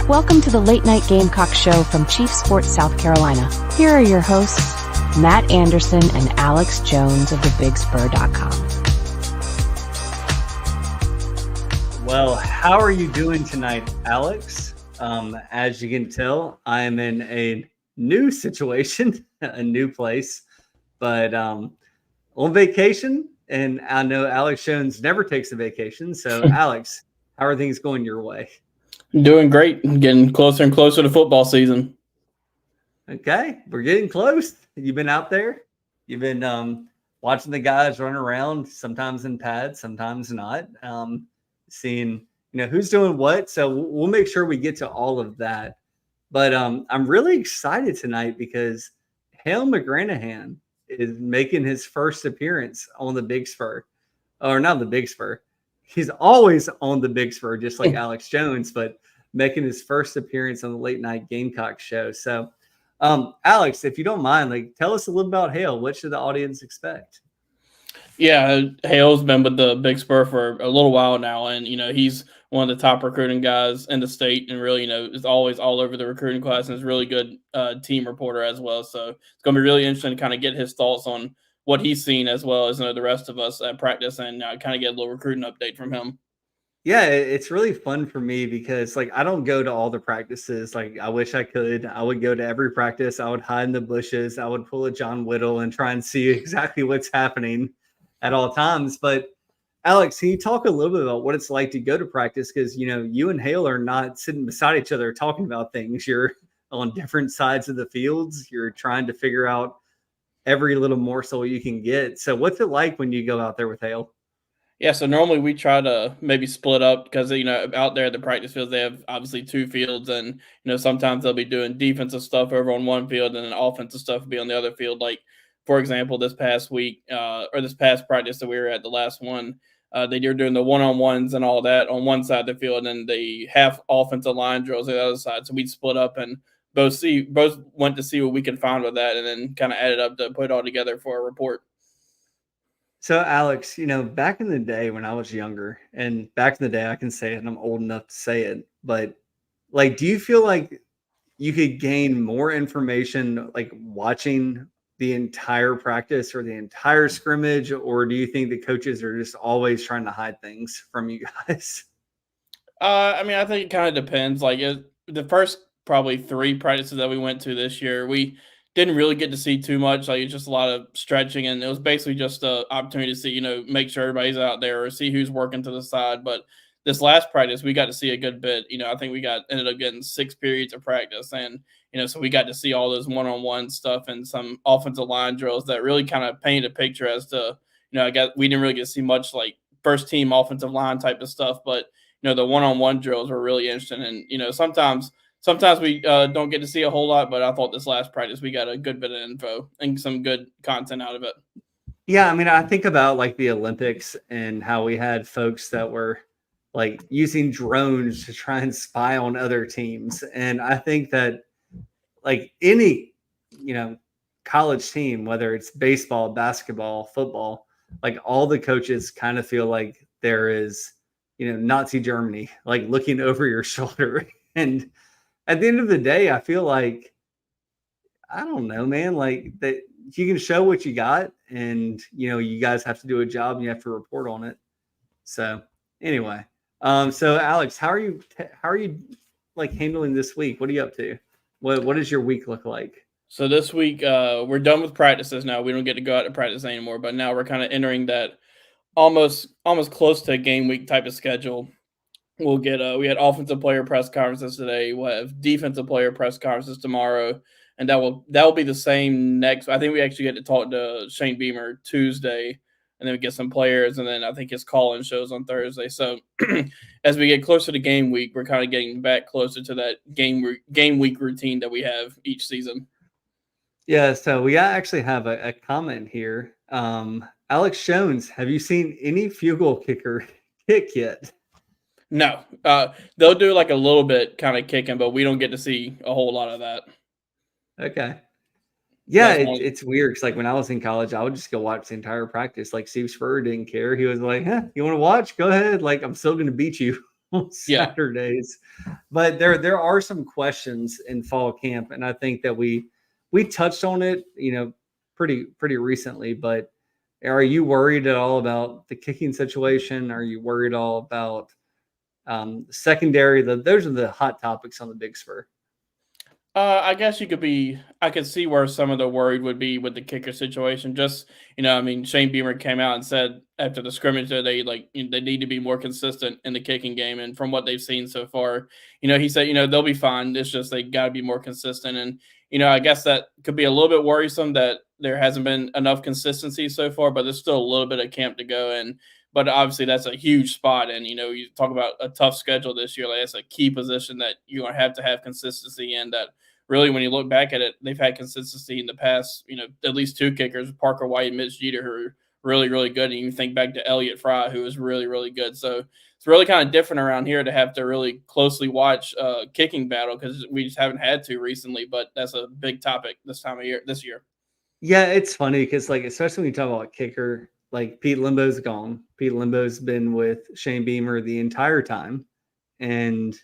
Welcome to the Late Night Gamecock Show from Chief Sports, South Carolina. Here are your hosts, Matt Anderson and Alex Jones of theBigSpur.com. Well, how are you doing tonight, Alex? As you can tell, I'm in a new situation, a new place, but on vacation. And I know Alex Jones never takes a vacation. So, Alex, how are things going your way? Doing great. Getting closer and closer to football season. Okay, we're getting close. You've been out there. You've been watching the guys run around, sometimes in pads, sometimes not. Seeing who's doing what. So we'll make sure we get to all of that. But I'm really excited tonight because Hale McGranahan is making his first appearance on the Big Spur, or not the Big Spur. He's always on the Big Spur, just like Alex Jones, but making his first appearance on the Late Night Gamecock show. So, Alex, if you don't mind, tell us a little about Hale. What should the audience expect? Yeah, Hale's been with the Big Spur for a little while now, and he's one of the top recruiting guys in the state, and really, is always all over the recruiting class, and is a really good team reporter as well. So it's going to be really interesting to kind of get his thoughts on what he's seen, as well as the rest of us at practice, and kind of get a little recruiting update from him. Yeah, it's really fun for me because I don't go to all the practices. I wish I could. I would go to every practice. I would hide in the bushes. I would pull a John Whittle and try and see exactly what's happening at all times. But Alex, can you talk a little bit about what it's like to go to practice? Because you and Hale are not sitting beside each other talking about things. You're on different sides of the fields. You're trying to figure out every little morsel you can get. So what's it like when you go out there with Hale? Yeah, so normally we try to maybe split up because, out there at the practice fields, they have obviously two fields, and, sometimes they'll be doing defensive stuff over on one field and then offensive stuff will be on the other field. Like, for example, this past week or this past practice that we were at, the last one, they were doing the one-on-ones and all that on one side of the field, and then the half offensive line drills on the other side. So we'd split up and both went to see what we could find with that, and then kind of added up to put it all together for a report. So, Alex, back in the day when I was younger, and back in the day, I can say it, and I'm old enough to say it, but do you feel like you could gain more information watching the entire practice or the entire scrimmage, or do you think the coaches are just always trying to hide things from you guys? I think it kind of depends. The first probably 3 practices that we went to this year, we didn't really get to see too much. It's just a lot of stretching, and it was basically just an opportunity to see, make sure everybody's out there or see who's working to the side. But this last practice, we got to see a good bit. I think we ended up getting 6 periods of practice, and so we got to see all those one-on-one stuff and some offensive line drills that really kind of painted a picture as to, we didn't really get to see much first team offensive line type of stuff, but the one-on-one drills were really interesting. And Sometimes we don't get to see a whole lot, but I thought this last practice we got a good bit of info and some good content out of it. Yeah, I think about the Olympics and how we had folks that were using drones to try and spy on other teams. And I think that any, college team, whether it's baseball, basketball, football, all the coaches kind of feel like there is, Nazi Germany, looking over your shoulder. And at the end of the day, I feel I don't know, man, that you can show what you got, and, you guys have to do a job and you have to report on it. So anyway, so Alex, how are you handling this week? What are you up to? What does your week look like? So this week, we're done with practices now. We don't get to go out to practice anymore, but now we're kind of entering that almost close to a game week type of schedule. We'll get we had offensive player press conferences today. We'll have defensive player press conferences tomorrow, and that will be the same next. I think we actually get to talk to Shane Beamer Tuesday, and then we get some players, and then I think his call-in shows on Thursday. So as we get closer to game week, we're kind of getting back closer to that game week routine that we have each season. Yeah, so we actually have a comment here. Alex Jones, have you seen any field goal kicker kick yet? No, they'll do a little bit kind of kicking, but we don't get to see a whole lot of that. Okay. Yeah, it's weird because when I was in college, I would just go watch the entire practice. Steve Spur didn't care. He was like, "You want to watch? Go ahead. I'm still going to beat you on Yeah. Saturdays. But there are some questions in fall camp, and I think that we touched on it, pretty recently. But are you worried at all about the kicking situation? Are you worried all about secondary? Those are the hot topics on the Big Spur. I guess I could see where some of the worried would be with the kicker situation. Just, I mean, Shane Beamer came out and said after the scrimmage that they need to be more consistent in the kicking game. And from what they've seen so far, he said, they'll be fine. It's just they got to be more consistent. And, I guess that could be a little bit worrisome that there hasn't been enough consistency so far, but there's still a little bit of camp to go. But obviously that's a huge spot. And, you talk about a tough schedule this year. Like that's a key position that you're going to have consistency in that. Really, when you look back at it, they've had consistency in the past, at least two kickers, Parker White and Mitch Jeter, who are really, really good. And you think back to Elliott Fry, who was really, really good. So it's really kind of different around here to have to really closely watch kicking battle because we just haven't had to recently. But that's a big topic this year. Yeah, it's funny because, especially when you talk about kicker, Pete Limbo's gone. Pete Limbo's been with Shane Beamer the entire time. And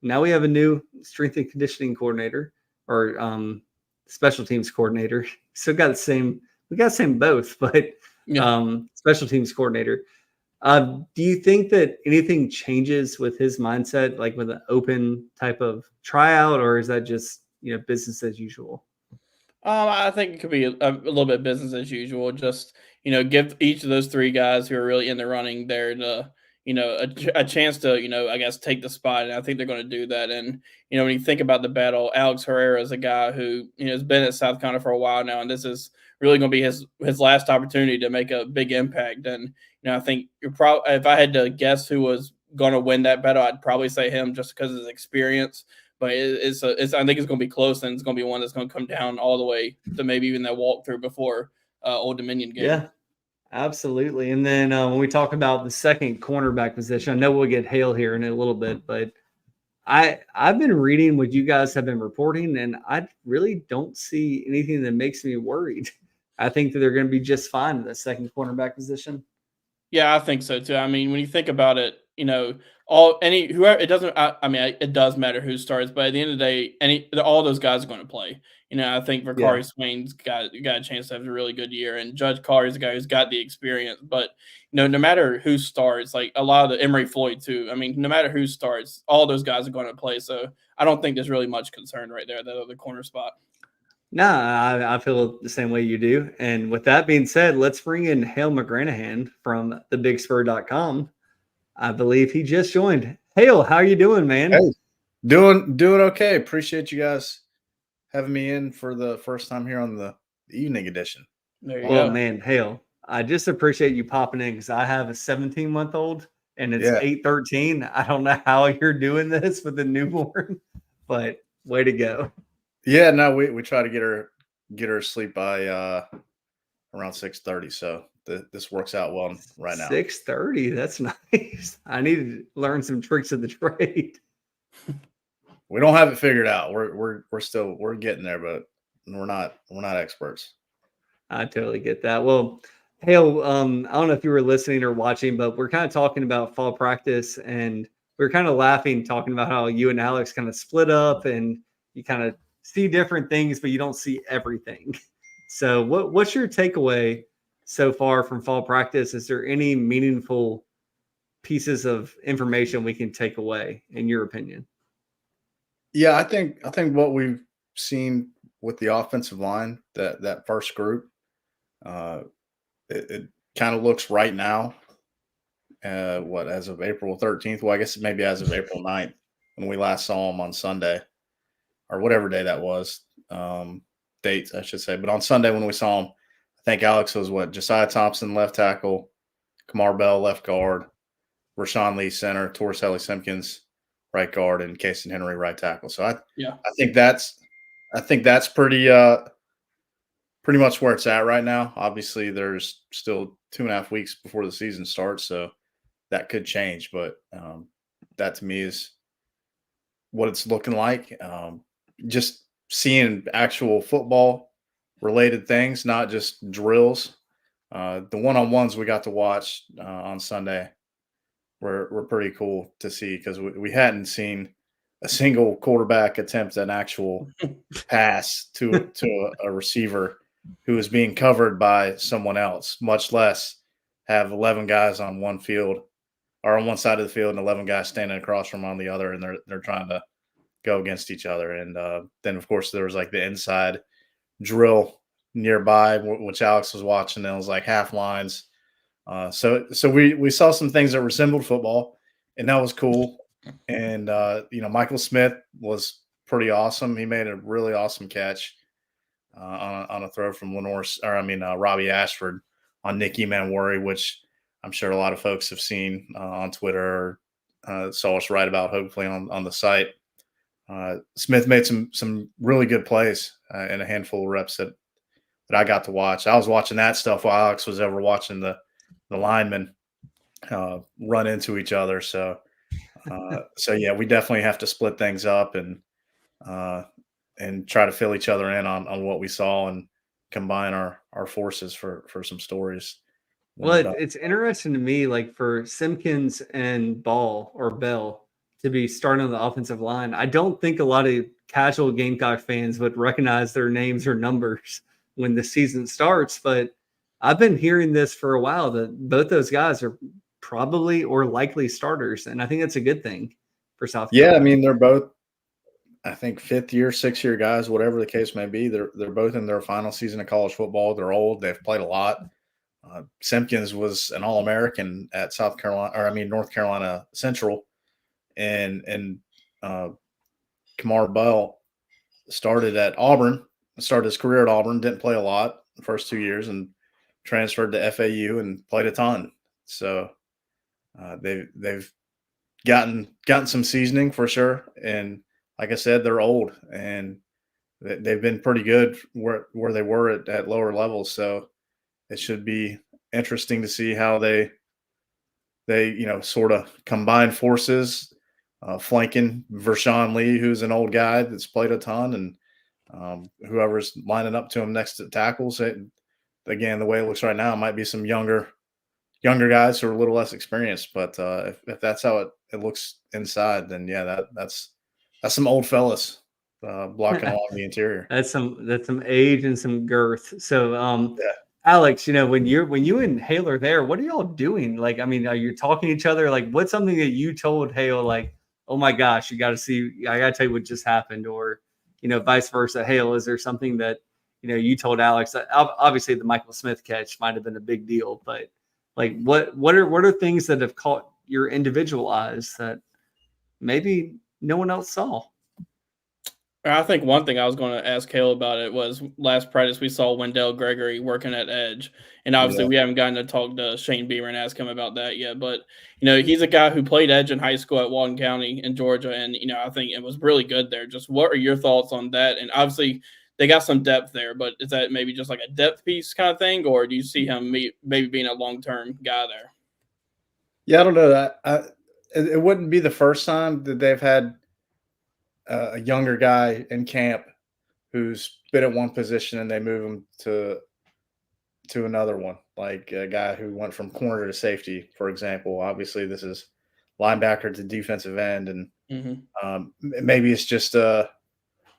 now we have a new strength and conditioning coordinator or special teams coordinator. So we got the same both, but special teams coordinator. Do you think that anything changes with his mindset, like with an open type of tryout, or is that just, business as usual? I think it could be a little bit business as usual. Just give each of those three guys who are really in the running there to a chance to I guess take the spot, and I think they're going to do that. And when you think about the battle, Alex Herrera is a guy who has been at South Carolina for a while now, and this is really going to be his last opportunity to make a big impact. And I think if I had to guess who was going to win that battle, I'd probably say him just because of his experience. But I think it's going to be close, and it's going to be one that's going to come down all the way to maybe even that walkthrough before Old Dominion game. Yeah, absolutely. And then when we talk about the second cornerback position, I know we'll get Hale here in a little bit, but I've been reading what you guys have been reporting, and I really don't see anything that makes me worried. I think that they're going to be just fine in the second cornerback position. Yeah, I think so too. I mean, when you think about it, whoever it doesn't. I mean, it does matter who starts, but at the end of the day, all those guys are going to play. I think Vakari Swain's got a chance to have a really good year, and Judge Collier is a guy who's got the experience. But no matter who starts, like a lot of the Emery Floyd too. I mean, no matter who starts, all those guys are going to play. So I don't think there's really much concern right there at that other corner spot. No, I feel the same way you do. And with that being said, let's bring in Hale McGranahan from thebigspur.com. I believe he just joined. Hale, how are you doing, man? Hey, doing okay. Appreciate you guys having me in for the first time here on the evening edition. There you Well, go. man, Hale, I just appreciate you popping in because I have a 17-month-old and it's 8:13. I don't know how you're doing this with a newborn, but way to go. Yeah, no, we try to get her asleep by around 6:30. So this works out well right now. 6:30, that's nice. I need to learn some tricks of the trade. We don't have it figured out. We're getting there, but we're not experts. I totally get that. Well, Hale, I don't know if you were listening or watching, but we're kind of talking about fall practice, and we're kind of laughing, talking about how you and Alex kind of split up, and you kind of see different things, but you don't see everything. So, what's your takeaway so far from fall practice? Is there any meaningful pieces of information we can take away, in your opinion? Yeah, I think what we've seen with the offensive line, that first group, it kind of looks right now. As of April 13th? Well, I guess maybe as of April 9th when we last saw them on Sunday or whatever day that was. Dates, I should say. But on Sunday when we saw him, I think Alex was Josiah Thompson, left tackle, Kamar Bell, left guard, Rashawn Lee, center, Torres Helly Simpkins, right guard, and Kason Henry, right tackle. So I think that's pretty much where it's at right now. Obviously, there's still 2.5 weeks before the season starts, so that could change. But that to me is what it's looking like. Just seeing actual football related things, not just drills. The one-on-ones we got to watch on Sunday were pretty cool to see because we hadn't seen a single quarterback attempt an actual pass to a receiver who was being covered by someone else, much less have 11 guys on one field or on one side of the field and 11 guys standing across from on the other, and they're trying to go against each other. And then, of course, there was like the inside drill nearby, which Alex was watching, and it was like half lines. So we saw some things that resembled football, and that was cool. And Michael Smith was pretty awesome. He made a really awesome catch on a throw from Robbie Ashford on Nicky Manwari, which I'm sure a lot of folks have seen on Twitter or saw us write about, hopefully on the site. Smith made some really good plays in a handful of reps that I got to watch. I was watching that stuff while Alex was over watching the linemen run into each other. So yeah, we definitely have to split things up and try to fill each other in on what we saw and combine our forces for some stories. Well, it's interesting to me, like for Simpkins and Bell to be starting on the offensive line. I don't think a lot of casual Gamecock fans would recognize their names or numbers when the season starts, but I've been hearing this for a while that both those guys are probably or likely starters, and I think that's a good thing for South Carolina. Yeah, I mean, they're both, I think, 5th year, 6th year guys, whatever the case may be. They're both in their final season of college football. They're old. They've played a lot. Simpkins was an All-American at North Carolina Central, and Kamar Bell started at Auburn, started his career at Auburn, didn't play a lot the first 2 years, and transferred to FAU and played a ton. So they've gotten some seasoning for sure, and like I said, they're old and they've been pretty good where they were at lower levels. So it should be interesting to see how they sort of combine forces, flanking Vershawn Lee, who's an old guy that's played a ton, and whoever's lining up to him next to tackles. Again, the way it looks right now, it might be some younger guys who are a little less experienced. But if that's how it looks inside, then yeah, that's some old fellas blocking along the interior. That's some age and some girth. So Yeah. Alex, when you and Hale are there, what are y'all doing? Like, I mean, are you talking to each other? Like, what's something that you told Hale, like, oh my gosh, I got to tell you what just happened, or vice versa. Hale, is there something that you told Alex? Obviously, the Michael Smith catch might have been a big deal, but like, what are things that have caught your individual eyes that maybe no one else saw? I think one thing I was going to ask Hale about it was last practice we saw Wendell Gregory working at edge, and obviously we haven't gotten to talk to Shane Beamer and ask him about that yet. But he's a guy who played edge in high school at Walton County in Georgia, and I think it was really good there. Just what are your thoughts on that? And obviously they got some depth there, but is that maybe just like a depth piece kind of thing, or do you see him maybe being a long-term guy there? Yeah, I don't know that. It wouldn't be the first time that they've had a younger guy in camp who's been at one position and they move him to another one, like a guy who went from corner to safety, for example. Obviously, this is linebacker to defensive end, and maybe it's just a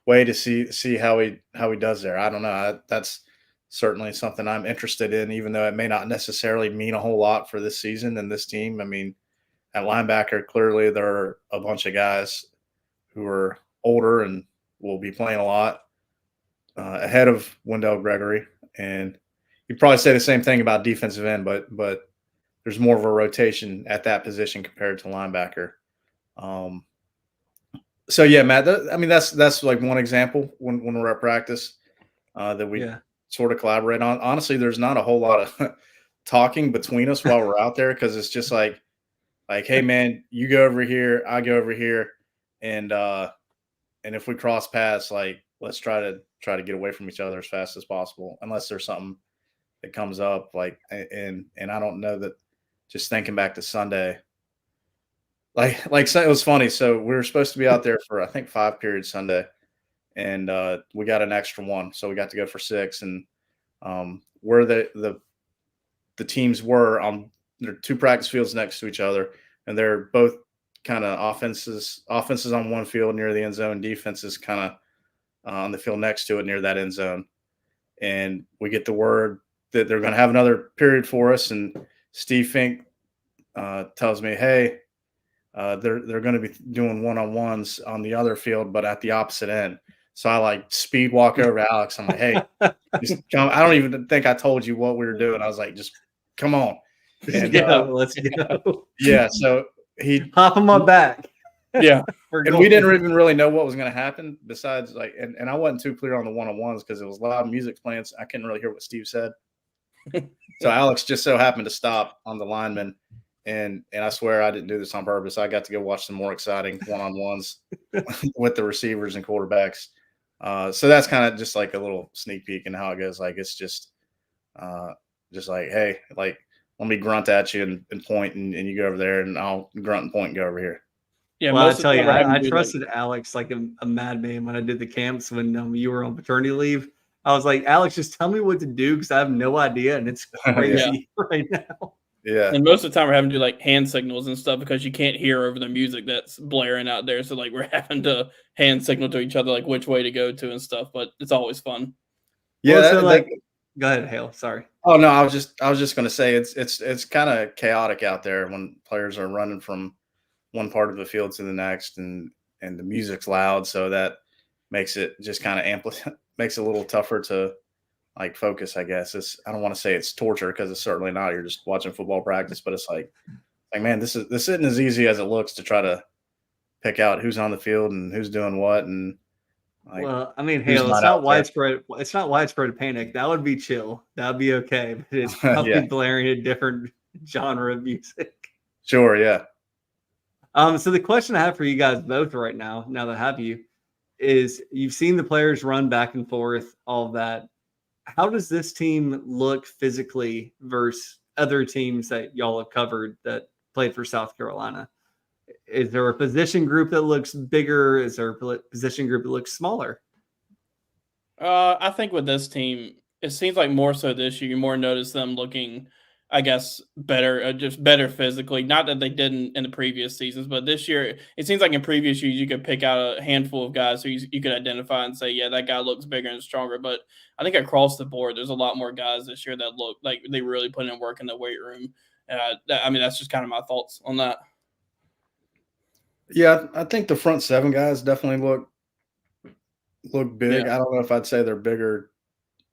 way to see how he does there. I don't know. That's certainly something I'm interested in, even though it may not necessarily mean a whole lot for this season and this team. I mean, at linebacker, clearly there are a bunch of guys who are older and will be playing a lot ahead of Wendell Gregory. And you'd probably say the same thing about defensive end, but there's more of a rotation at that position compared to linebacker. So yeah, Matt, that's like one example when we're at practice that we sort of collaborate on. Honestly, there's not a whole lot of talking between us while we're out there, because it's just like, hey man, you go over here, I go over here. And if we cross paths, like, let's try to get away from each other as fast as possible, unless there's something that comes up. Like, and I don't know that. Just thinking back to Sunday, like it was funny. So we were supposed to be out there for, I think, 5 periods Sunday, and we got an extra one, so we got to go for 6. And where the teams were on, there are 2 practice fields next to each other. and they're both kind of offenses on one field near the end zone, defenses kind of on the field next to it near that end zone. And we get the word that they're going to have another period for us, and Steve Fink tells me, "Hey, they're going to be doing one-on-ones on the other field, but at the opposite end." So I like speed walk over to Alex. I'm like, "Hey, just come." I don't even think I told you what we were doing. I was like, "Just come on." And Let's go. yeah, so he Hop on my back. Yeah. and we didn't even really know what was going to happen besides like, and I wasn't too clear on the one-on-ones because it was loud music playing. So I couldn't really hear what Steve said. So Alex just so happened to stop on the lineman, and I swear I didn't do this on purpose. I got to go watch some more exciting one-on-ones with the receivers and quarterbacks. So that's kind of just like a little sneak peek in how it goes. Like it's just like, hey, like let me grunt at you and point, and you go over there, and I'll grunt and point and go over here. Yeah, well, I most of tell the you, time we're I having to do, trusted Alex like a madman when I did the camps when you were on paternity leave. I was like, Alex, just tell me what to do because I have no idea, and it's crazy right now. Yeah. And most of the time we're having to do like hand signals and stuff because you can't hear over the music that's blaring out there. So like we're having to hand signal to each other like which way to go to and stuff. But it's always fun. Yeah. Well, so go ahead, Hale. Sorry. Oh no, I was just going to say it's kind of chaotic out there when players are running from one part of the field to the next, and the music's loud, so that makes it just kind of makes it a little tougher to like focus. I guess I don't want to say it's torture because it's certainly not. You're just watching football practice, but it's like man, this isn't as easy as it looks to try to pick out who's on the field and who's doing what. And like, well, I mean, Hale, it's not widespread. It's not widespread panic. That would be chill. That would be okay. But it's probably blaring a different genre of music. Sure, yeah. So the question I have for you guys both right now that I have you, is you've seen the players run back and forth, all of that. How does this team look physically versus other teams that y'all have covered that played for South Carolina? Is there a position group that looks bigger? Is there a position group that looks smaller? I think with this team, it seems like more so this year, you more notice them looking, I guess, better, just better physically. Not that they didn't in the previous seasons, but this year, it seems like in previous years, you could pick out a handful of guys who you could identify and say, yeah, that guy looks bigger and stronger. But I think across the board, there's a lot more guys this year that look like they really put in work in the weight room. I mean, that's just kind of my thoughts on that. Yeah, I think the front seven guys definitely look big. Yeah. I don't know if I'd say they're bigger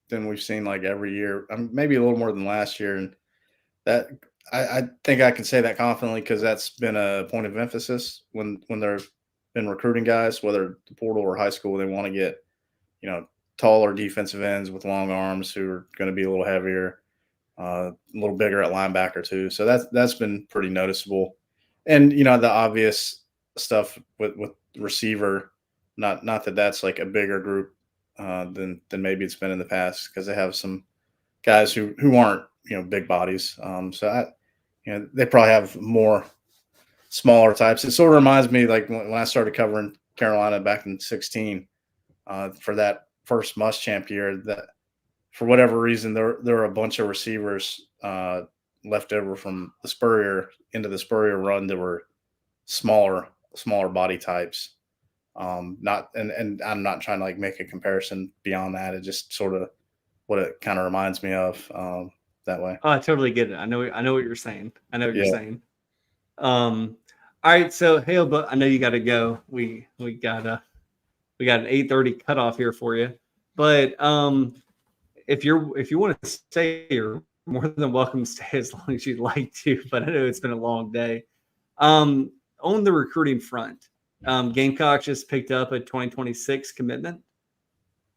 than we've seen like every year. Maybe a little more than last year, and that I think I can say that confidently because that's been a point of emphasis when they've been recruiting guys, whether the portal or high school. They want to get taller defensive ends with long arms who are going to be a little heavier, a little bigger at linebacker too. So that's been pretty noticeable, and the obvious stuff with receiver. Not that that's like a bigger group than maybe it's been in the past because they have some guys who aren't big bodies. So they probably have more smaller types. It sort of reminds me like when I started covering Carolina back in 2016 for that first Muschamp year. That for whatever reason there were a bunch of receivers left over from the Spur into the Spur run that were smaller body types. Not and I'm not trying to like make a comparison beyond that. It just sort of what it kind of reminds me of that way. Oh, I totally get it. I know what you're saying. You're saying. All right, so Hale, but I know you got to go. We got an 8:30 cutoff here for you. But if you want to stay, you're more than welcome to stay as long as you'd like to. But I know it's been a long day. On the recruiting front, Gamecock just picked up a 2026 commitment.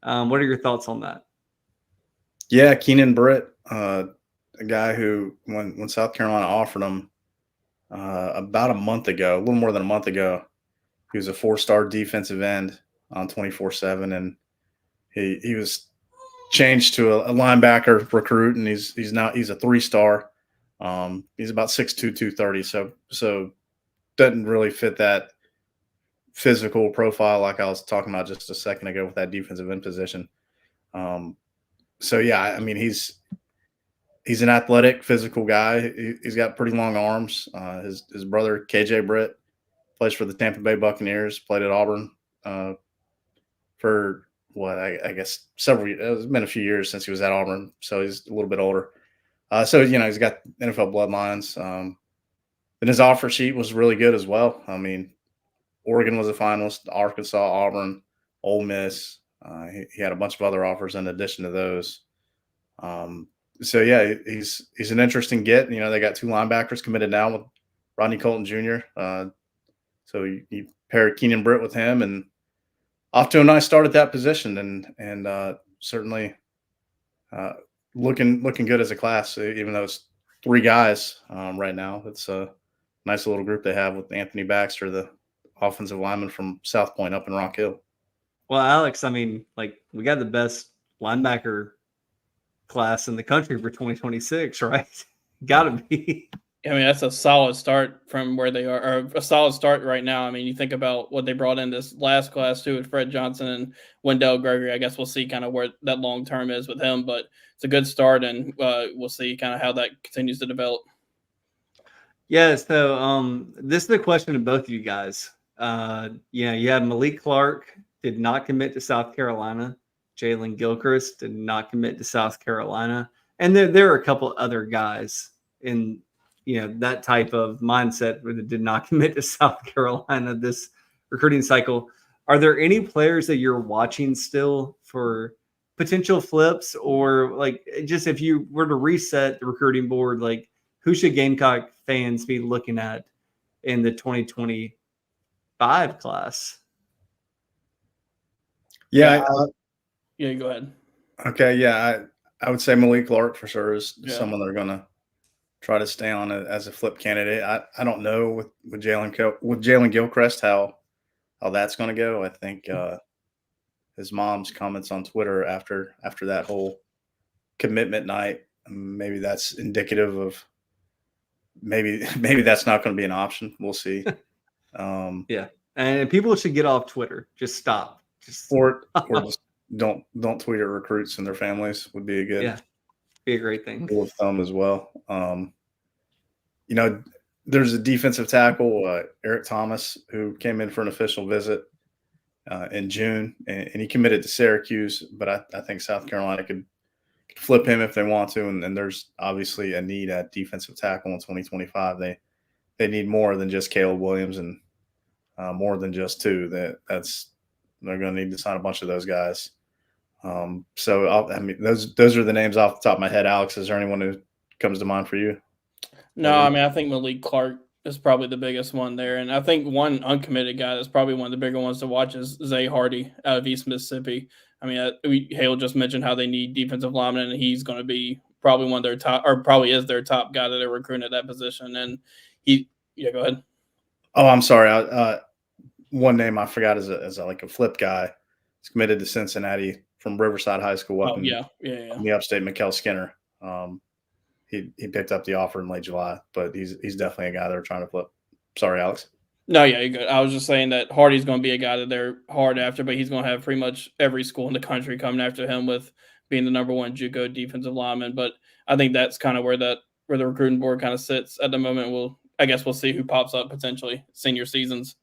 What are your thoughts on that? Yeah, Keenan Britt, a guy who when South Carolina offered him about a month ago, a little more than a month ago, he was a 4-star defensive end on 24/7, and he was changed to a linebacker recruit, and he's a 3-star. He's about 6'2", 230, so doesn't really fit that physical profile like I was talking about just a second ago with that defensive end position. So yeah, I mean he's an athletic, physical guy. He's got pretty long arms. His brother KJ Britt plays for the Tampa Bay Buccaneers. Played at Auburn for what I guess several. It's been a few years since he was at Auburn, so he's a little bit older. So he's got NFL bloodlines. And his offer sheet was really good as well. I mean, Oregon was a finalist, Arkansas, Auburn, Ole Miss. He had a bunch of other offers in addition to those. So yeah, he's an interesting get. They got 2 linebackers committed now with Rodney Colton Jr. So you pair Keenan Britt with him, and off to a nice start at that position, and certainly looking good as a class. Even though it's 3 guys right now, it's a nice little group they have with Anthony Baxter, the offensive lineman from South Point up in Rock Hill. Well, Alex, I mean, we got the best linebacker class in the country for 2026, right? Gotta be. I mean, that's a solid start from where they are, or a solid start right now. I mean, you think about what they brought in this last class too with Fred Johnson and Wendell Gregory. I guess we'll see kind of where that long term is with him, but it's a good start, and we'll see kind of how that continues to develop. Yeah, so this is the question to both of you guys. You have Malik Clark did not commit to South Carolina. Jalen Gilchrist did not commit to South Carolina. And there are a couple other guys in that type of mindset that did not commit to South Carolina this recruiting cycle. Are there any players that you're watching still for potential flips, or just if you were to reset the recruiting board, who should Gamecock fans be looking at in the 2025 class? Yeah. Yeah, go ahead. Okay. Yeah. I would say Malik Clark for sure is someone they're going to try to stay on as a flip candidate. I don't know with Jalen Gilchrist how that's going to go. I think his mom's comments on Twitter after that whole commitment night, maybe that's indicative of maybe that's not going to be an option. We'll see. Yeah, and people should get off Twitter. Just stop. Or just don't tweet at recruits and their families would be be a great thing. Rule of thumb as well. There's a defensive tackle, Eric Thomas, who came in for an official visit in June, and he committed to Syracuse. But I think South Carolina could flip him if they want to, and there's obviously a need at defensive tackle in 2025. They need more than just Caleb Williams and more than just 2. They're going to need to sign a bunch of those guys. So those are the names off the top of my head. Alex, is there anyone who comes to mind for you? No, I mean, I think Malik Clark is probably the biggest one there. And I think one uncommitted guy that's probably one of the bigger ones to watch is Zay Hardy out of East Mississippi. I mean, Hale just mentioned how they need defensive linemen, and he's going to be probably one of their top, or probably is their top guy that they're recruiting at that position. And go ahead. Oh, I'm sorry. One name I forgot is a flip guy. He's committed to Cincinnati from Riverside High School up in the upstate, Mikkel Skinner. He picked up the offer in late July, but he's definitely a guy they're trying to flip. Sorry, Alex. No, yeah, you're good. I was just saying that Hardy's going to be a guy that they're hard after, but he's going to have pretty much every school in the country coming after him with being the number 1 JUCO defensive lineman. But I think that's kind of where the recruiting board kind of sits at the moment. I guess we'll see who pops up potentially senior seasons.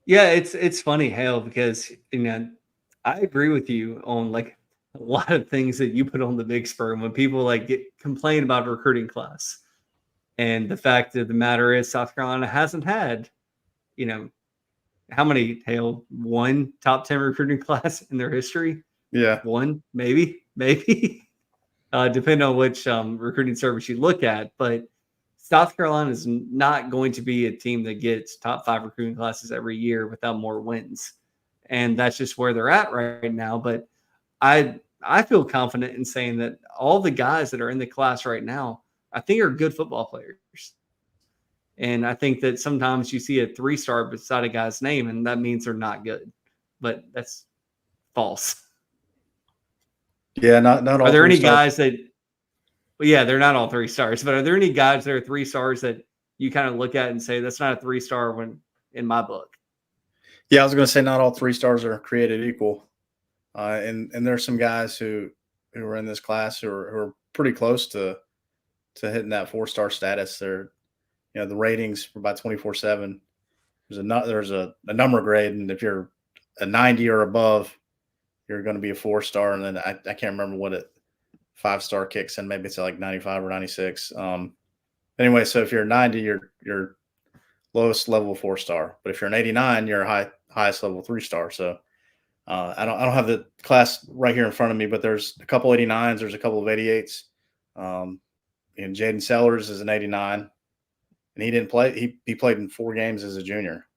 Yeah, it's funny, Hale, because I agree with you on a lot of things that you put on the Big Spur. When people complain about a recruiting class, and the fact of the matter is South Carolina hasn't had, how many, Hale, 1 top 10 recruiting class in their history? Yeah, 1, maybe, depending on which recruiting service you look at. But South Carolina is not going to be a team that gets top 5 recruiting classes every year without more wins. And that's just where they're at right now. But I feel confident in saying that all the guys that are in the class right now, I think are good football players. And I think that sometimes you see a 3-star beside a guy's name, and that means they're not good. But that's false. Yeah, not all. Are there any guys that – well, yeah, they're not all 3 stars. But are there any guys that are 3 stars that you kind of look at and say, that's not a 3-star when in my book? Yeah, I was going to say not all 3 stars are created equal. And there's some guys who are in this class who are pretty close to hitting that 4-star status. They're, the ratings by 24/7. There's a number grade, and if you're a 90 or above, you're going to be a 4-star. And then I can't remember what it 5-star kicks in. Maybe it's like 95 or 96. Anyway, so if you're 90, you're lowest level 4-star. But if you're an 89, you're highest level 3-star. So I don't have the class right here in front of me, but there's a couple 89s, there's a couple of 88s. And Jaden Sellers is an 89, and he didn't play. He played in 4 games as a junior.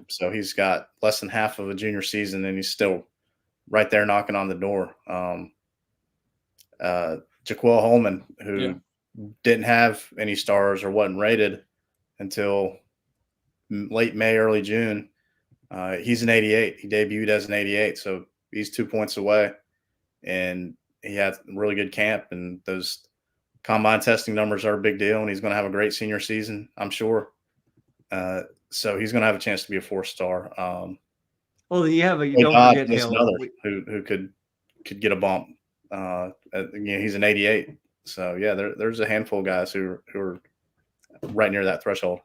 So he's got less than half of a junior season, and he's still right there knocking on the door. Jaquel Holman, who didn't have any stars or wasn't rated until late May, early June. He's an 88. He debuted as an 88, so he's 2 points away, and he had a really good camp, and those combine testing numbers are a big deal, and he's going to have a great senior season, I'm sure. So he's going to have a chance to be a 4-star. Well, you don't forget Hale, who could get a bump. He's an 88. So yeah, there's a handful of guys who are right near that threshold.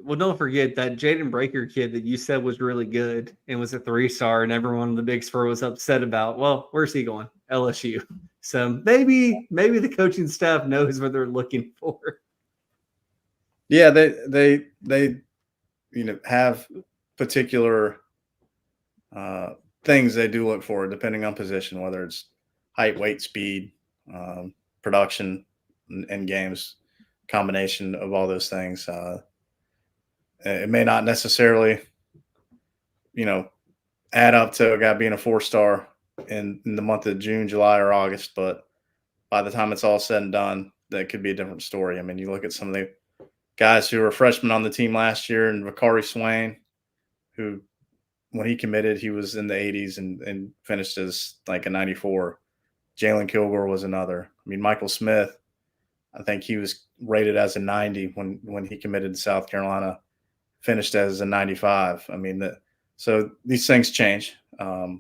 Well, don't forget that Jaden Breaker kid that you said was really good and was a 3-star, and everyone in the Big Spur was upset about. Well, where's he going? LSU. So maybe the coaching staff knows what they're looking for. Yeah, they have particular things they do look for depending on position, whether it's height, weight, speed, production, and games, combination of all those things. It may not necessarily, add up to a guy being a 4-star in the month of June, July, or August, but by the time it's all said and done, that could be a different story. I mean, you look at some of the guys who were freshmen on the team last year, and Vakari Swain, who, when he committed, he was in the 80s and finished as like a 94. Jalen Kilgore was another. I mean, Michael Smith, I think he was rated as a 90 when he committed to South Carolina, finished as a 95. I mean, so these things change. No,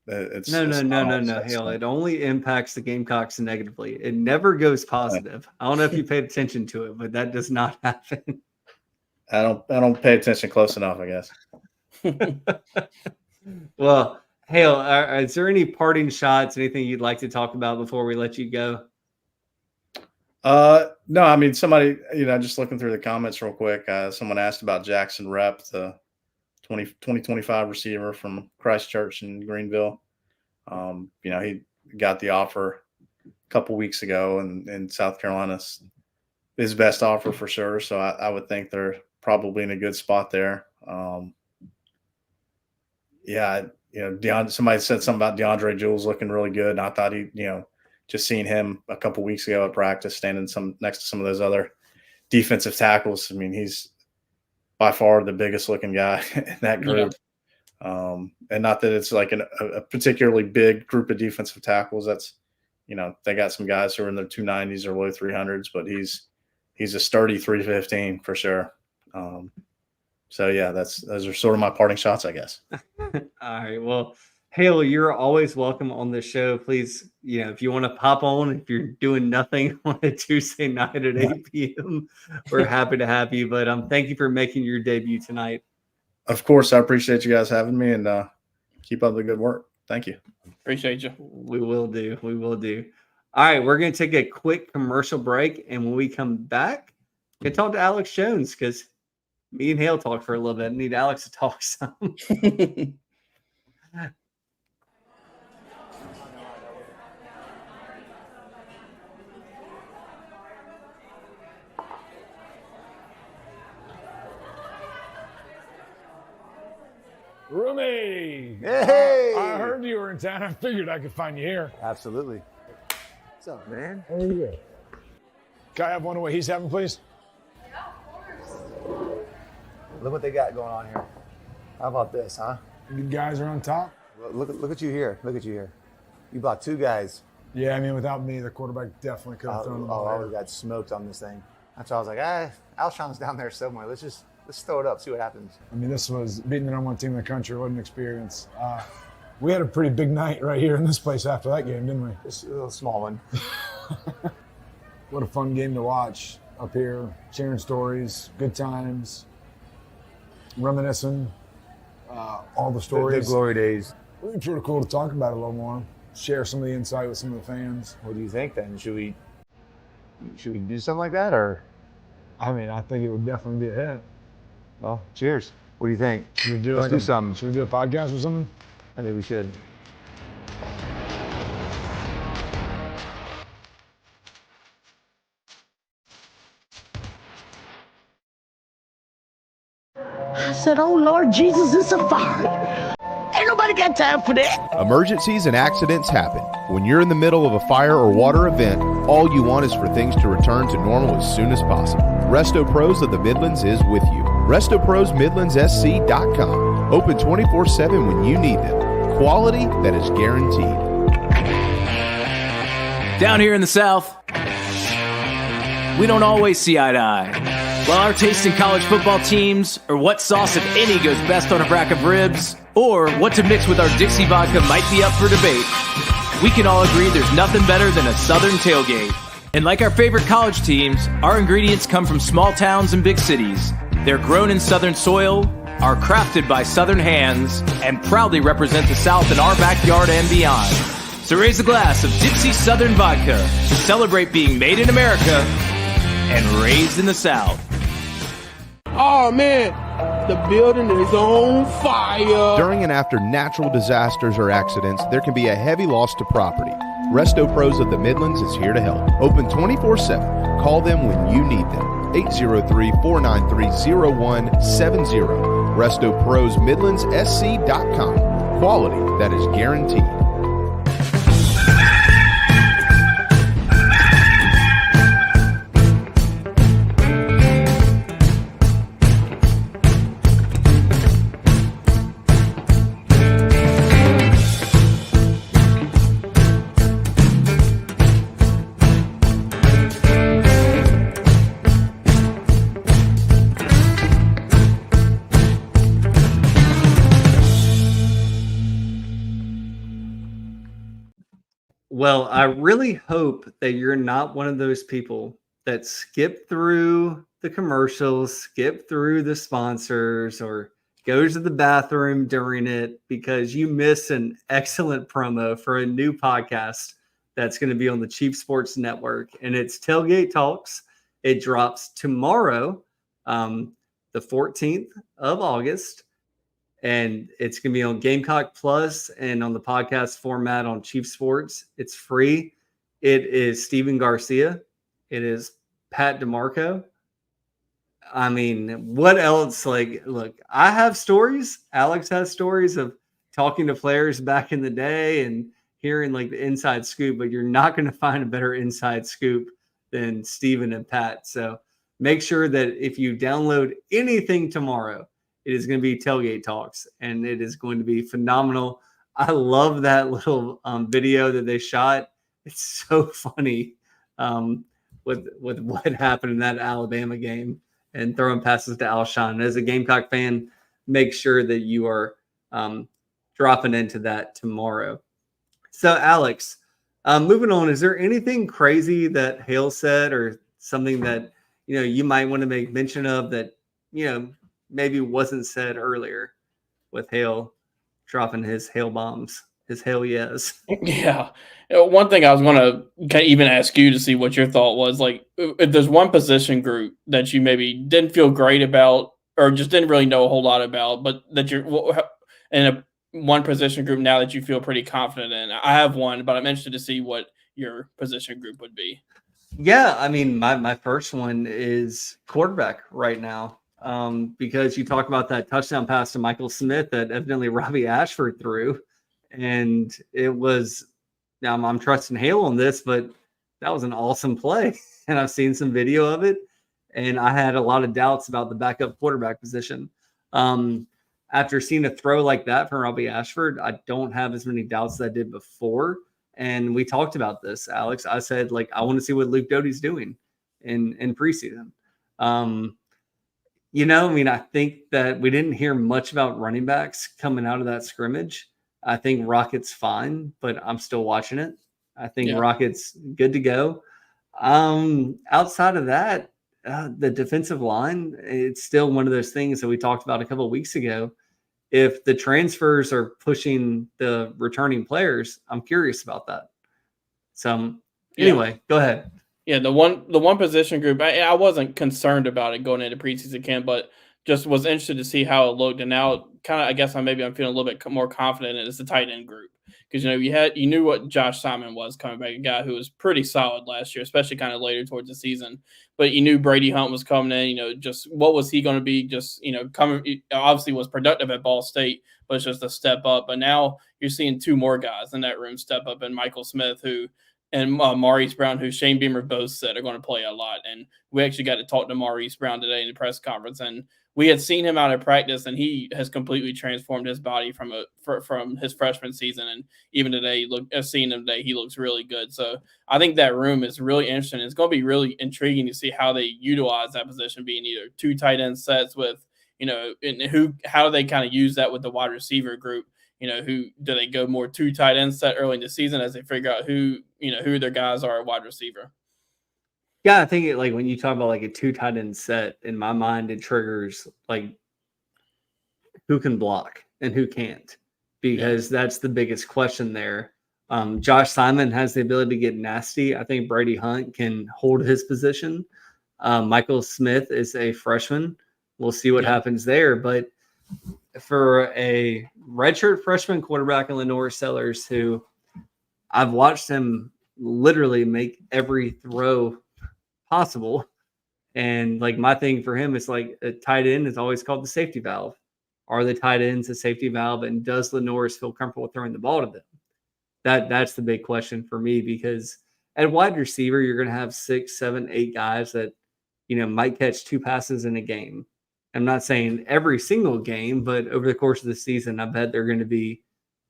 Hale. It only impacts the Gamecocks negatively. It never goes positive. I don't know if you paid attention to it, but that does not happen. I don't pay attention close enough, I guess. Well, Hale, is there any parting shots, anything you'd like to talk about before we let you go? No, I mean, somebody, just looking through the comments real quick, someone asked about Jackson Rep, the 2025 receiver from Christchurch in Greenville. He got the offer a couple weeks ago, and South Carolina's his best offer for sure. So I would think they're probably in a good spot there. Somebody said something about DeAndre Jules looking really good, and I thought just seeing him a couple weeks ago at practice, standing next to some of those other defensive tackles. I mean, he's by far the biggest looking guy in that group. Yeah. And not that it's like a particularly big group of defensive tackles. That's, they got some guys who are in their 290s or low 300s, but he's a sturdy 315 for sure. So yeah, those are sort of my parting shots, I guess. All right. Well, Hale, you're always welcome on the show. Please, if you want to pop on, if you're doing nothing on a Tuesday night at 8 p.m., we're happy to have you. But thank you for making your debut tonight. Of course, I appreciate you guys having me, and keep up the good work. Thank you. Appreciate you. We will do. We will do. All right, we're going to take a quick commercial break, and when we come back, we're going to talk to Alex Jones because me and Hale talked for a little bit. I need Alex to talk some. Roomie! Hey! I heard you were in town. I figured I could find you here. Absolutely. What's up, man? How are you? Can I have one of what he's having, please? Yeah, of course. Look what they got going on here. How about this, huh? Good guys are on top. Look at you here. Look at you here. You brought 2 guys. Yeah, I mean, without me, the quarterback definitely could have thrown the ball. I would have got smoked on this thing. That's why I was like, Alshon's down there somewhere. Let's throw it up, see what happens. I mean, this was beating the #1 team in the country. What an experience. We had a pretty big night right here in this place after that game, didn't we? Just a little small one. What a fun game to watch up here, sharing stories, good times, reminiscing, all the stories. The glory days. It would be pretty cool to talk about it a little more, share some of the insight with some of the fans. What do you think then? Should we do something like that, or? I mean, I think it would definitely be a hit. Well, cheers. What do you think? Should we do Let's do something. Should we do a podcast or something? I think we should. I said, oh Lord Jesus, it's a fire. Ain't nobody got time for that. Emergencies and accidents happen. When you're in the middle of a fire or water event, all you want is for things to return to normal as soon as possible. Resto Pros of the Midlands is with you. RestoProsMidlandsSC.com. Open 24/7 when you need them. Quality that is guaranteed. Down here in the South, we don't always see eye to eye. While our taste in college football teams, or what sauce, if any, goes best on a rack of ribs, or what to mix with our Dixie vodka might be up for debate, we can all agree there's nothing better than a Southern tailgate. And like our favorite college teams, our ingredients come from small towns and big cities. They're grown in Southern soil, are crafted by Southern hands, and proudly represent the South in our backyard and beyond. So raise a glass of Dixie Southern Vodka to celebrate being made in America and raised in the South. Oh man, the building is on fire. During and after natural disasters or accidents, there can be a heavy loss to property. Resto Pros of the Midlands is here to help. Open 24/7. Call them when you need them. 803-493-0170. RestoProsMidlandsSC.com. Quality that is guaranteed. Well, I really hope that you're not one of those people that skip through the commercials, skip through the sponsors, or goes to the bathroom during it because you miss an excellent promo for a new podcast that's going to be on the Chief Sports Network. And it's Tailgate Talks. It drops tomorrow, the 14th of August. And it's going to be on Gamecock Plus and on the podcast format on Chief Sports. It's free. It is Steven Garcia. It is Pat DeMarco. I mean, what else? Like, look, I have stories. Alex has stories of talking to players back in the day and hearing like the inside scoop, but you're not going to find a better inside scoop than Steven and Pat. So make sure that if you download anything tomorrow, it is going to be Tailgate Talks, and it is going to be phenomenal. I love that little video that they shot. It's so funny with what happened in that Alabama game and throwing passes to Alshon. As a Gamecock fan, make sure that you are dropping into that tomorrow. So, Alex, moving on, is there anything crazy that Hale said or something that you might want to make mention of that maybe wasn't said earlier with Hale dropping his Hale bombs, his Hale yes? Yeah. One thing I was going to even ask you to see what your thought was, like, if there's one position group that you maybe didn't feel great about or just didn't really know a whole lot about, but that you're in one position group now that you feel pretty confident in. I have one, but I'm interested to see what your position group would be. Yeah, I mean, my first one is quarterback right now. Because you talk about that touchdown pass to Michael Smith that evidently Robbie Ashford threw. And it was, now I'm trusting Hale on this, but that was an awesome play. And I've seen some video of it. And I had a lot of doubts about the backup quarterback position. After seeing a throw like that from Robbie Ashford, I don't have as many doubts as I did before. And we talked about this, Alex. I said, like, I want to see what Luke Doty's doing in preseason. I think that we didn't hear much about running backs coming out of that scrimmage. I think Rocket's fine, but I'm still watching it. I think Rocket's good to go. Outside of that, the defensive line, it's still one of those things that we talked about a couple of weeks ago. If the transfers are pushing the returning players, I'm curious about that. So anyway, go ahead. Yeah, the one position group, I wasn't concerned about it going into preseason camp, but just was interested to see how it looked. And now, kind of, I guess I'm feeling a little bit more confident in it. It's the tight end group because you knew what Josh Simon was coming back, a guy who was pretty solid last year, especially kind of later towards the season. But you knew Brady Hunt was coming in. Just what was he going to be? Just coming. Obviously, was productive at Ball State, but it's just a step up. But now you're seeing two more guys in that room step up, and Michael Smith, and Maurice Brown, who Shane Beamer both said are going to play a lot. And we actually got to talk to Maurice Brown today in the press conference. And we had seen him out of practice, and he has completely transformed his body from his freshman season. And even today, seeing him today, he looks really good. So I think that room is really interesting. It's going to be really intriguing to see how they utilize that position, being either two tight end sets with, how they kind of use that with the wide receiver group. Who do they go more two tight end set early in the season as they figure out who their guys are at wide receiver? Yeah, I think when you talk about a two tight end set, in my mind, it triggers who can block and who can't, because that's the biggest question there. Josh Simon has the ability to get nasty. I think Brady Hunt can hold his position. Michael Smith is a freshman. We'll see what happens there, but for a redshirt freshman quarterback in Lenore Sellers, who I've watched him literally make every throw possible. And my thing for him is a tight end is always called the safety valve. Are the tight ends a safety valve? And does Lenore feel comfortable throwing the ball to them? That's the big question for me, because at wide receiver, you're going to have 6, 7, 8 guys that, might catch 2 passes in a game. I'm not saying every single game, but over the course of the season, I bet there are going to be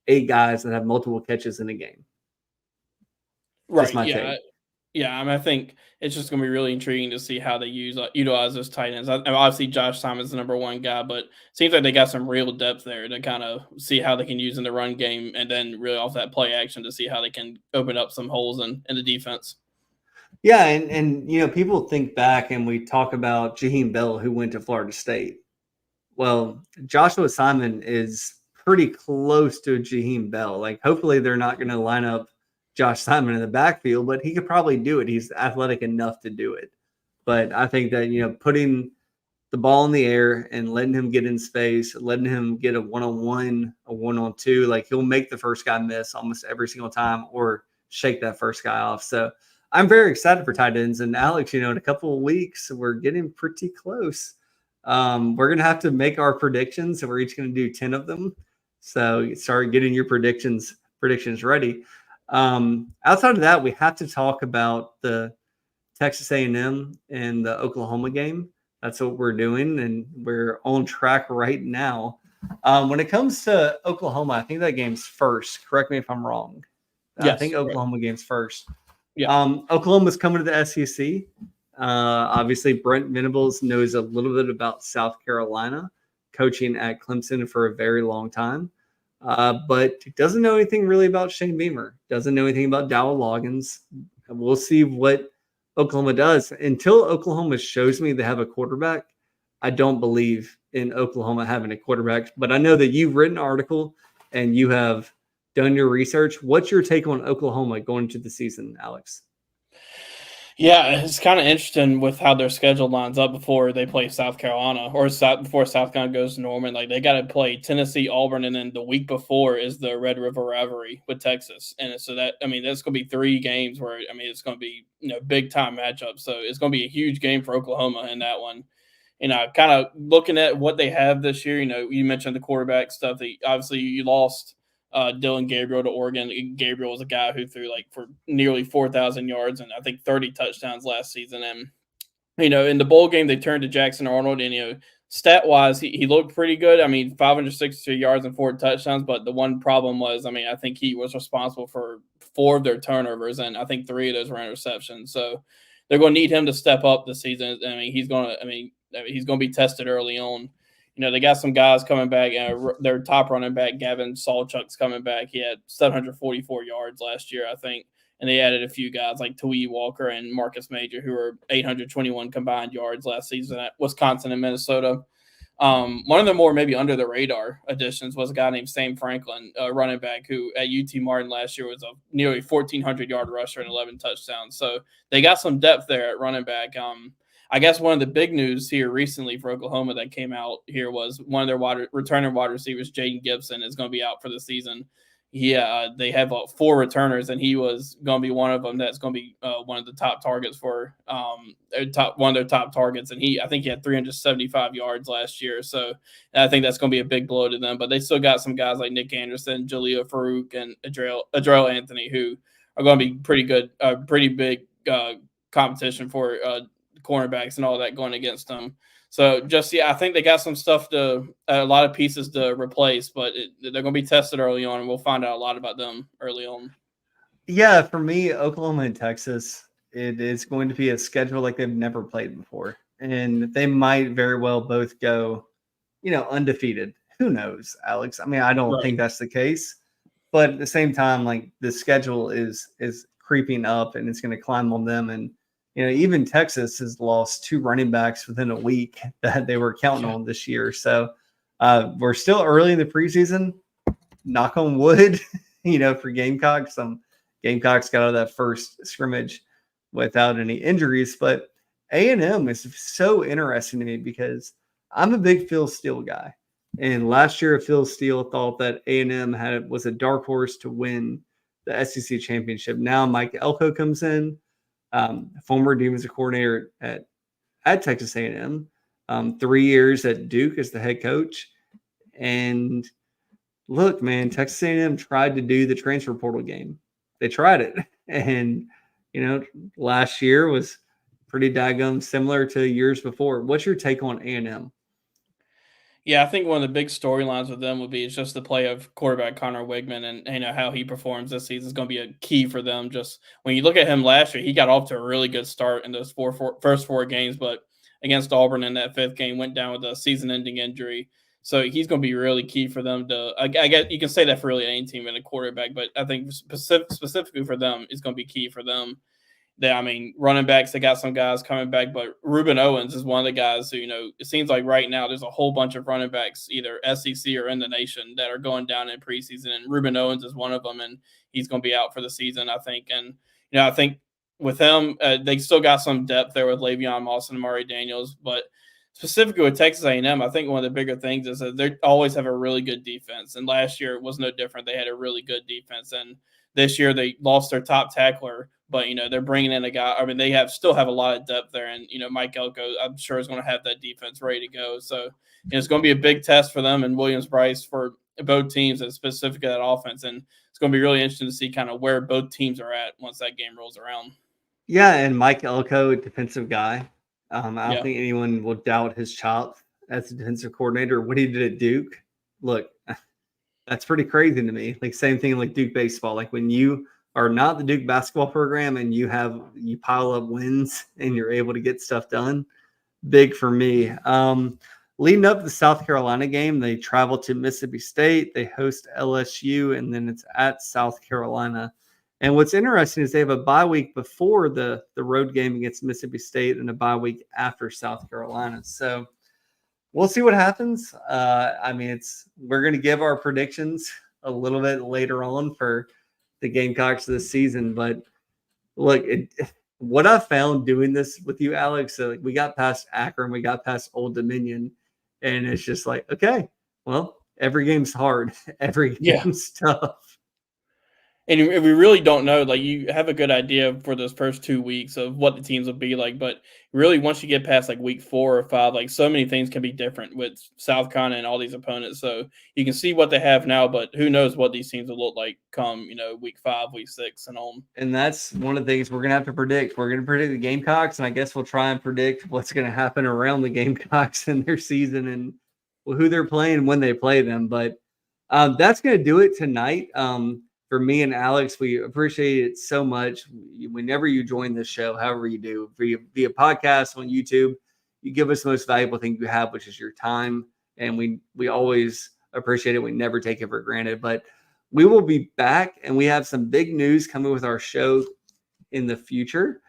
8 guys that have multiple catches in a game. Right. Just my take. Yeah. I think it's just going to be really intriguing to see how they utilize those tight ends. Obviously, Josh Simon's the number one guy, but it seems like they got some real depth there to kind of see how they can use in the run game, and then really off that play action to see how they can open up some holes in the defense. Yeah, and people think back and we talk about Jaheim Bell, who went to Florida State. Well, Joshua Simon is pretty close to Jaheim Bell. Hopefully they're not going to line up Josh Simon in the backfield, but he could probably do it. He's athletic enough to do it. But I think that, putting the ball in the air and letting him get in space, letting him get a one-on-one, a one-on-two, he'll make the first guy miss almost every single time or shake that first guy off. So I'm very excited for tight ends. And Alex, in a couple of weeks, we're getting pretty close. We're going to have to make our predictions, and we're each going to do 10 of them. So start getting your predictions ready. Outside of that, we have to talk about the Texas A&M and the Oklahoma game. That's what we're doing, and we're on track right now. When it comes to Oklahoma, I think that game's first. Correct me if I'm wrong. Yes, I think Oklahoma game's first. Yeah. Oklahoma's coming to the SEC. Obviously, Brent Venables knows a little bit about South Carolina, coaching at Clemson for a very long time, but doesn't know anything really about Shane Beamer, doesn't know anything about Dowell Loggins. We'll see what Oklahoma does. Until Oklahoma shows me they have a quarterback, I don't believe in Oklahoma having a quarterback. But I know that you've written an article and you have done your research. What's your take on Oklahoma going into the season, Alex? Yeah, it's kind of interesting with how their schedule lines up before they play South Carolina, or before South Carolina goes to Norman. They got to play Tennessee, Auburn, and then the week before is the Red River rivalry with Texas. And so that's going to be 3 games where, it's going to be, big time matchup. So it's going to be a huge game for Oklahoma in that one. Kind of looking at what they have this year, you mentioned the quarterback stuff. Obviously you lost Dylan Gabriel to Oregon. Gabriel was a guy who threw for nearly 4,000 yards and I think 30 touchdowns last season. And, in the bowl game, they turned to Jackson Arnold and, stat wise, he looked pretty good. 562 yards and 4 touchdowns. But the one problem was, I think he was responsible for 4 of their turnovers. And I think 3 of those were interceptions. So they're going to need him to step up this season. He's going to be tested early on. They got some guys coming back. Their top running back, Gavin Sawchuk's coming back. He had 744 yards last year, I think. And they added a few guys like Tawee Walker and Marcus Major, who are 821 combined yards last season at Wisconsin and Minnesota. One of the more maybe under the radar additions was a guy named Sam Franklin, a running back who at UT Martin last year was a nearly 1,400 yard rusher and 11 touchdowns. So they got some depth there at running back. I guess one of the big news here recently for Oklahoma that came out here was one of their returning wide receivers, Jaden Gibson, is going to be out for the season. They have 4 returners, and he was going to be one of them. That's going to be one of the top targets for one of their top targets. And I think he had 375 yards last year. So I think that's going to be a big blow to them. But they still got some guys like Nick Anderson, Jaleel Farouk, and Adrell Anthony, who are going to be pretty good, pretty big competition for cornerbacks and all that going against them. So I think they got some stuff a lot of pieces to replace, but they're going to be tested early on, and we'll find out a lot about them early on. Yeah, for me, Oklahoma and Texas, it is going to be a schedule like they've never played before, and they might very well both go, undefeated. Who knows, Alex? I mean, I don't think that's the case, but at the same time, like the schedule is creeping up, and it's going to climb on them. And even Texas has lost 2 running backs within a week that they were counting on this year. So we're still early in the preseason. Knock on wood, for Gamecocks. Gamecocks got out of that first scrimmage without any injuries. But A&M is so interesting to me because I'm a big Phil Steele guy. And last year, Phil Steele thought that A&M was a dark horse to win the SEC championship. Now Mike Elko comes in. Former defensive coordinator at Texas A&M, 3 years at Duke as the head coach. And look, man, Texas A&M tried to do the transfer portal game. They tried it. And, last year was pretty daggum similar to years before. What's your take on A&M? Yeah, I think one of the big storylines with them would be just the play of quarterback Connor Wigman and how he performs this season is going to be a key for them. Just when you look at him last year, he got off to a really good start in those first 4 games, but against Auburn in that 5th game went down with a season-ending injury. So he's going to be really key for them to. I guess you can say that for really any team in a quarterback, but I think specifically for them, it's going to be key for them. Running backs, they got some guys coming back, but Reuben Owens is one of the guys who, it seems like right now there's a whole bunch of running backs, either SEC or in the nation, that are going down in preseason. And Reuben Owens is one of them, and he's going to be out for the season, I think. And, I think with him, they still got some depth there with Le'Veon Moss and Amari Daniels. But specifically with Texas A&M, I think one of the bigger things is that they always have a really good defense. And last year it was no different. They had a really good defense. And this year they lost their top tackler. But, they're bringing in a guy. I mean, they still have a lot of depth there. And, Mike Elko, I'm sure, is going to have that defense ready to go. So, it's going to be a big test for them and Williams-Brice for both teams, and specifically that offense. And it's going to be really interesting to see kind of where both teams are at once that game rolls around. Yeah, and Mike Elko, a defensive guy. I don't think anyone will doubt his chops as a defensive coordinator. What he did at Duke, look, that's pretty crazy to me. Like, same thing like Duke baseball. Like, when you are not the Duke basketball program and you pile up wins and you're able to get stuff done, big for me. Leading up to the South Carolina game, they travel to Mississippi State, they host LSU, and then it's at South Carolina. And what's interesting is they have a bye week before the road game against Mississippi State and a bye week after South Carolina. So we'll see what happens. We're going to give our predictions a little bit later on for the Gamecocks this season, but look, what I found doing this with you, Alex, we got past Akron, we got past Old Dominion, and it's just like, okay, well, every game's hard, every game's tough. And we really don't know. Like, you have a good idea for those first 2 weeks of what the teams will be like, but really once you get past like week 4 or 5, like so many things can be different with South Carolina and all these opponents. So you can see what they have now, but who knows what these teams will look like come, week 5, week 6 and on. And that's one of the things we're going to have to predict. We're going to predict the Gamecocks, and I guess we'll try and predict what's going to happen around the Gamecocks in their season and who they're playing and when they play them. But that's going to do it tonight. For me and Alex, we appreciate it so much. Whenever you join this show, however you do, via podcast on YouTube, you give us the most valuable thing you have, which is your time. And we always appreciate it. We never take it for granted. But we will be back, and we have some big news coming with our show in the future.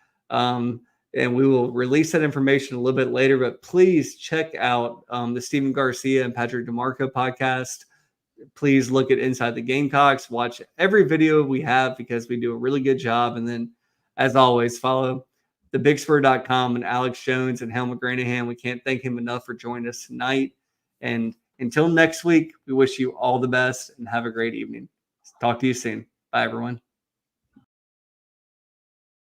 And we will release that information a little bit later, but please check out the Steven Garcia and Patrick DeMarco podcast. Please look at Inside the Gamecocks. Watch every video we have because we do a really good job. And then, as always, follow thebigspur.com and Alex Jones and Hale McGranahan. We can't thank him enough for joining us tonight. And until next week, we wish you all the best and have a great evening. Talk to you soon. Bye, everyone.